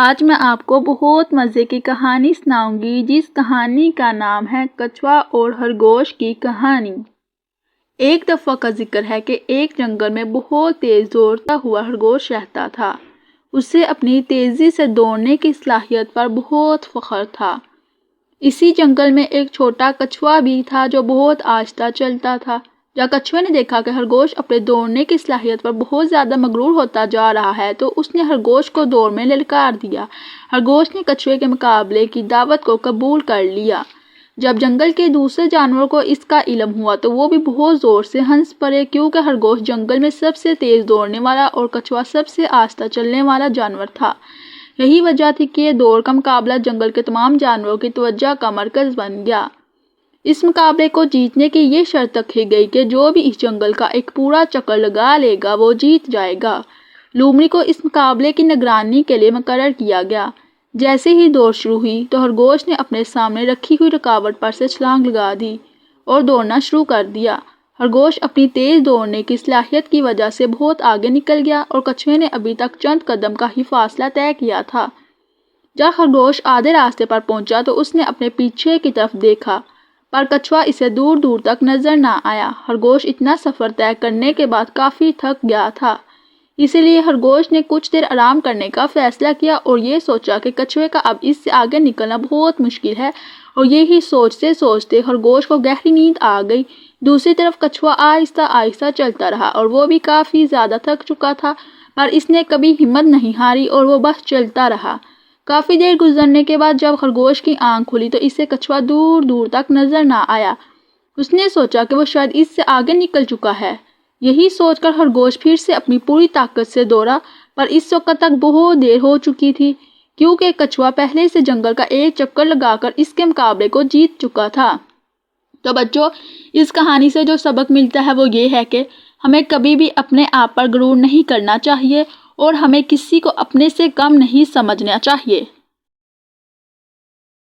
آج میں آپ کو بہت مزے کی کہانی سناؤں گی جس کہانی کا نام ہے کچھوا اور خرگوش کی کہانی۔ ایک دفعہ کا ذکر ہے کہ ایک جنگل میں بہت تیز دوڑتا ہوا خرگوش رہتا تھا۔ اسے اپنی تیزی سے دوڑنے کی صلاحیت پر بہت فخر تھا۔ اسی جنگل میں ایک چھوٹا کچھوا بھی تھا جو بہت آہستہ چلتا تھا۔ جب کچھوے نے دیکھا کہ خرگوش اپنے دوڑنے کی صلاحیت پر بہت زیادہ مغرور ہوتا جا رہا ہے تو اس نے خرگوش کو دوڑ میں للکار دیا۔ خرگوش نے کچھوے کے مقابلے کی دعوت کو قبول کر لیا۔ جب جنگل کے دوسرے جانوروں کو اس کا علم ہوا تو وہ بھی بہت زور سے ہنس پڑے کیونکہ خرگوش جنگل میں سب سے تیز دوڑنے والا اور کچھوا سب سے آہستہ چلنے والا جانور تھا۔ یہی وجہ تھی کہ یہ دوڑ کا مقابلہ جنگل کے تمام جانوروں کی توجہ کا مرکز بن گیا۔ اس مقابلے کو جیتنے کی یہ شرط رکھی گئی کہ جو بھی اس جنگل کا ایک پورا چکر لگا لے گا وہ جیت جائے گا۔ لومڑی کو اس مقابلے کی نگرانی کے لیے مقرر کیا گیا۔ جیسے ہی دوڑ شروع ہوئی تو خرگوش نے اپنے سامنے رکھی ہوئی رکاوٹ پر سے چھلانگ لگا دی اور دوڑنا شروع کر دیا۔ خرگوش اپنی تیز دوڑنے کی صلاحیت کی وجہ سے بہت آگے نکل گیا اور کچھوے نے ابھی تک چند قدم کا ہی فاصلہ طے کیا تھا۔ جب خرگوش آدھے راستے پر پہنچا تو اس نے اپنے پیچھے کی طرف دیکھا پر کچھوا اسے دور دور تک نظر نہ آیا۔ خرگوش اتنا سفر طے کرنے کے بعد کافی تھک گیا تھا، اسی لیے خرگوش نے کچھ دیر آرام کرنے کا فیصلہ کیا اور یہ سوچا کہ کچھوے کا اب اس سے آگے نکلنا بہت مشکل ہے، اور یہی سوچتے سوچتے خرگوش کو گہری نیند آ گئی۔ دوسری طرف کچھوا آہستہ آہستہ چلتا رہا اور وہ بھی کافی زیادہ تھک چکا تھا، پر اس نے کبھی ہمت نہیں ہاری اور وہ بس چلتا رہا۔ کافی دیر گزرنے کے بعد جب خرگوش کی آنکھ کھلی تو اسے کچھوا دور دور تک نظر نہ آیا۔ اس نے سوچا کہ وہ شاید اس سے آگے نکل چکا ہے۔ یہی سوچ کر خرگوش پھر سے اپنی پوری طاقت سے دوڑا، پر اس وقت تک بہت دیر ہو چکی تھی کیونکہ کچھوا پہلے سے جنگل کا ایک چکر لگا کر اس کے مقابلے کو جیت چکا تھا۔ تو بچوں، اس کہانی سے جو سبق ملتا ہے وہ یہ ہے کہ ہمیں کبھی بھی اپنے آپ پر غرور نہیں کرنا چاہیے اور ہمیں کسی کو اپنے سے کم نہیں سمجھنا چاہیے۔